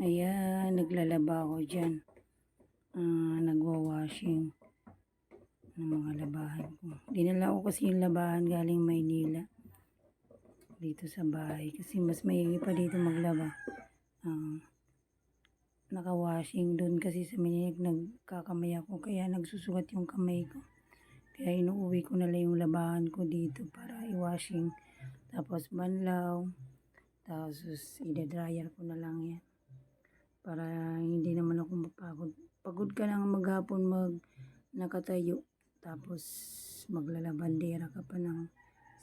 Ayan, naglalaba ako dyan. Nagwa-washing ng mga labahan ko. Dinala ko kasi yung labahan galing Maynila dito sa bahay kasi mas maigi pa dito maglaba. Naka-washing doon kasi sa Maynila nagkakamay ako kaya nagsusugat yung kamay ko. Kaya inuuwi ko na lang yung labahan ko dito para i-washing. Tapos banlaw. Tapos i-dryer ko na lang yan. Para hindi naman ako mapagod. Pagod ka lang maghapon nakatayo. Tapos maglalabandera ka pa ng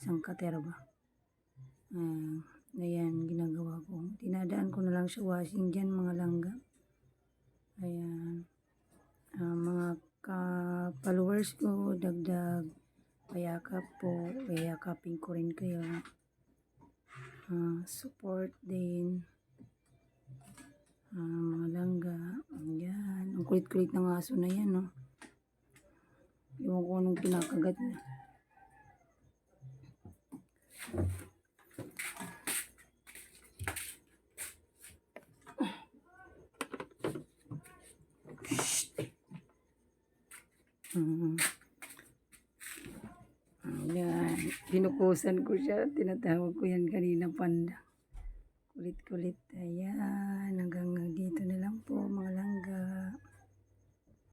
isang katerba. Ayan, ginagawa ko. Tinadaan ko na lang siya washing dyan mga langga. Ayan. Mga followers ko, dagdag payakap po. Payakapin ko rin kayo. Support din. Mga langga. Ayan. Ang kulit-kulit ng aso na yan, no? Iwan ko anong kinakagat na. Ayan. Pinukusan ko siya. Tinatawag ko yan kanina panda. Kulit-kulit. Ayan. Hanggang dito na lang po mga langga.